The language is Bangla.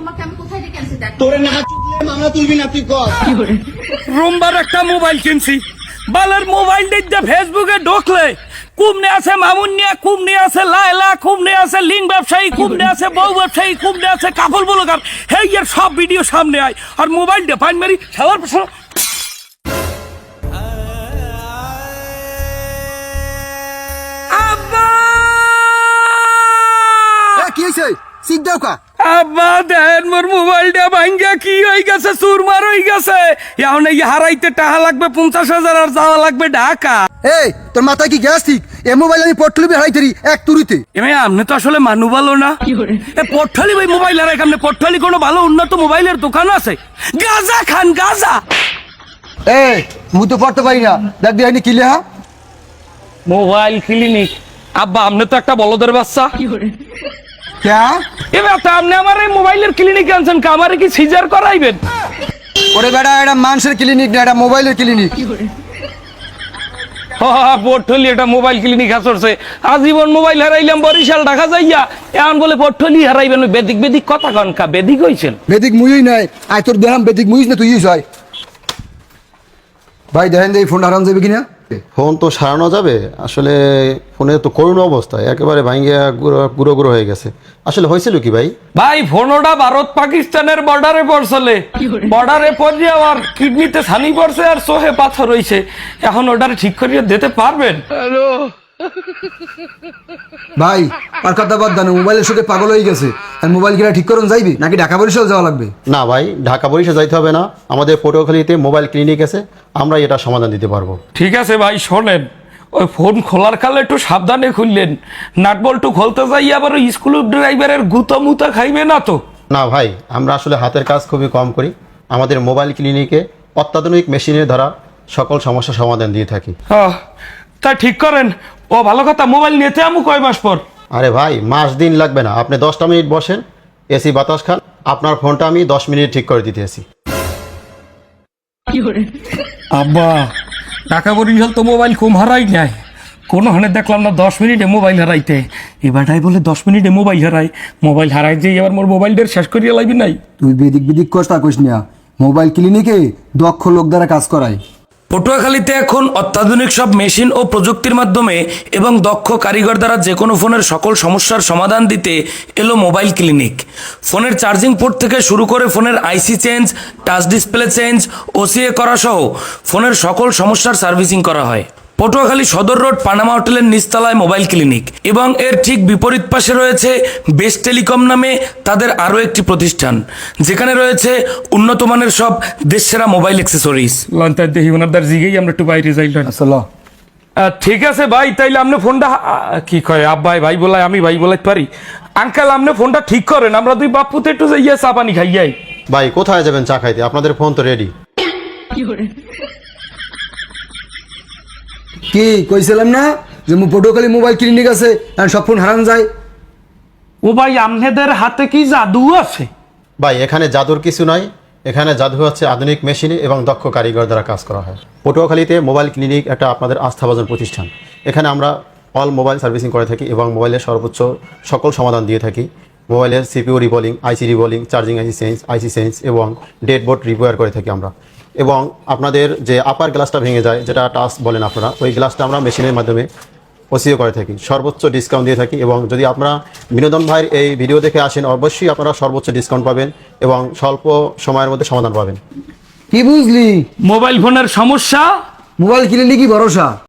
তোমাকে আমি কোথায় রেখে আনছি দেখ। তোরে না চুদলে মামলা তুলবি না তুই কর। রোমবার একটা মোবাইল কিনছি, বালের মোবাইল দিয়ে ফেসবুকে ঢুকলে কুমনে আছে মামুনিয়া, কুমনে আছে লায়লা, কুমনে আছে লিঙ্ক ব্যবসায়ী, কুমনে আছে বউ ব্যবসায়ী, কুমনে আছে কাপড় ব্লগার, হেই এর সব ভিডিও সামনে আয় আর মোবাইল দিয়ে পাইন মারি সবার পেছনে। আব্বা কি হইছে সিক দাও কা? আব্বা দেন মোর মোবাইলটা ভাঙ্গা কি হয়ে গেছে, চুরমার হয়ে গেছে। এখন এই হারাইতে টাকা লাগবে 50,000 আর যাওয়া লাগবে ঢাকা। এই তোর মাথায় কি গ্যাস ঠিক? এ মোবাইল আমি পটলবি হারাইতেরি এক তুরিতে। এমনি আপনি তো আসলে মানু ভালো না। পট্টলি ভাই মোবাইল হারাই আপনি পট্টলি কোনো ভালো উন্নত মোবাইলের দোকান আছে? গাজা খান গাজা। এই মু তো পড়তে পারি না, দেখ দিহানি কি লেহা। Mobile clinic. আব্বা আপনি তো একটা বলদের বাচ্চা। ক্যা? এবার তো আপনি আমার এই মোবাইলের ক্লিনিক আনছেন, আমারে কি সিজার করাইবেন? ওরে বেটা এটা মানুষের ক্লিনিক না, এটা মোবাইলের ক্লিনিক। পট্টলি এটা মোবাইল ক্লিনিক আসছে। আজীবন মোবাইল হারাইলাম বরিশাল ঢাকা যাইয়া, এখন বলে পট্টলি হারাইবেন। বেদিক বেদিক কথা কনকা বেদিক হইছেন। বেদিক মুই নাই, আয় তোর দেহাম বেদিক মুইস না তুই ইউজ হয়। ভাই দেখেন যে এই ফোন হারান যাবে কিনা। ফোন তো সারানো যাবে, আসলে ফোনে তো করুণ অবস্থা, একেবারে ভাঙ্গিয়া গুঁড়ো গুঁড়ো হয়ে গেছে। আসলে হয়েছিল কি ভাই? ভাই ফোনটা ভারত পাকিস্তানের বর্ডারে পড়ছলে, বর্ডারে পড়ে আর কিডনিতে ছানি পড়ছে আর চোহে পাথর হইছে। এখন ওটারে ঠিক করিয়ে দিতে পারবেন? ভাই আর কথা বাদ দানো, মোবাইলের সাথে পাগল হয়ে গেছে। আর মোবাইল কিনা ঠিক করুন যাইবি নাকি ঢাকা বরিশাল যাওয়া লাগবে? না ভাই, ঢাকা বরিশাল যাইতে হবে না, আমাদের পটুয়াখালীতে মোবাইল ক্লিনিক আছে, আমরা এটা সমাধান দিতে পারবো। ঠিক আছে ভাই শোনেন, ওই ফোন খোলার কালে একটু সাবধানে খুললেন। নাটবল্টু খুলতে যাই আবার ওই স্কুল ড্রাইভারের গুতা মুতা খাইবে না তো? না ভাই, আমরা আসলে হাতের কাজ খুবই কম করি, আমাদের মোবাইল ক্লিনিকে অত্যাধুনিক মেশিনের দ্বারা সকল সমস্যার সমাধান দিয়ে থাকি। তা ঠিক করেন। ও ভালো কথা, মোবাইল নিতে আমু কয় মাস পর? আরে ভাই মাস দিন লাগবে না, আপনি 10টা মিনিট বসেন, এসি বাতাস খান, আপনার ফোনটা আমি 10 মিনিট ঠিক করে দিতে আসি। আব্বা ঢাকা বরিশাল তো মোবাইল কম হারাই নাই, কোনো হানে দেখলাম না 10 মিনিটে মোবাইল হারাইতে। এবারটাই বলে 10 মিনিটে মোবাইল হারাই। মোবাইল হারাই যে এবার মোর মোবাইলটার শেষ করিয়া লাগবি নাই। তুই বেদিক বেদিক কস তা কইস না, মোবাইল ক্লিনিকে দক্ষ লোক দ্বারা কাজ করায়। পটুয়াখালীতে এখন অত্যাধুনিক সব মেশিন ও প্রযুক্তির মাধ্যমে এবং দক্ষ কারিগর দ্বারা যে কোনো ফোনের সকল সমস্যার সমাধান দিতে এলো মোবাইল ক্লিনিক। ফোনের চার্জিং পোর্ট থেকে শুরু করে ফোনের আইসি change, touch display change, OCA করা সহ ফোনের সকল সমস্যার সার্ভিসিং করা হয়। পটুয়াখালী সদর রোড পানামা হোটেলের নিচতলায় মোবাইল ক্লিনিক এবং এর ঠিক বিপরীত পাশে রয়েছে বেস্ট টেলিকম নামে তাদের আরও একটি প্রতিষ্ঠান, যেখানে রয়েছে উন্নত মানের সব দেশসেরা মোবাইল অ্যাক্সেসরিজ। লন্তার দেহি ওনার জিগেই আমরা একটু বাইরে যাইলাম। আসলে ঠিক আছে ভাই, তাইলে আপনি ফোনটা কি কয় আব্বাই ভাই বলাই, আমি ভাই বলাইতে পারি। আঙ্কেল আপনি ফোনটা ঠিক করেন, আমরা দুই বাপুতে একটু যাইয়া চা পানি খাইয়াই। ভাই কোথায় যাবেন চা খাইতে? আপনাদের ফোন তো রেডি। কি কইছিলাম না যে পটুয়াখালী মোবাইল ক্লিনিক আছে আর সব ফোন হারান যায়। ও ভাই আপনাদের হাতে কি জাদু আছে? ভাই এখানে জাদুর কিছু নাই, এখানে জাদু হচ্ছে আধুনিক মেশিনে এবং দক্ষ কারিগর দ্বারা কাজ করা হয়। পটুয়াখালীতে মোবাইল ক্লিনিক একটা আপনাদের আস্থাভাজন প্রতিষ্ঠান, এখানে আমরা অল মোবাইল সার্ভিসিং করে থাকি এবং মোবাইলের সর্বোচ্চ সকল সমাধান দিয়ে থাকি। মোবাইলের সিপিইউ রিবোলিং, আইসি রিবোলিং, চার্জিং আইসি চেঞ্জ এবং ডেড বোর্ড রিপেয়ার করে থাকি আমরা। এবং আপনাদের যে আপার গ্লাসটা ভেঙে যায়, যেটা টাচ বলেন আপনারা, ওই গ্লাসটা আমরা মেশিনের মাধ্যমে ওসিও করে থাকি, সর্বোচ্চ ডিসকাউন্ট দিয়ে থাকি। এবং যদি আপনারা বিনোদন ভাইয়ের এই ভিডিও দেখে আসেন, অবশ্যই আপনারা সর্বোচ্চ ডিসকাউন্ট পাবেন এবং স্বল্প সময়ের মধ্যে সমাধান পাবেন। কি বুঝলি? মোবাইল ফোনের সমস্যা মোবাইল ক্লিনিকই ভরসা।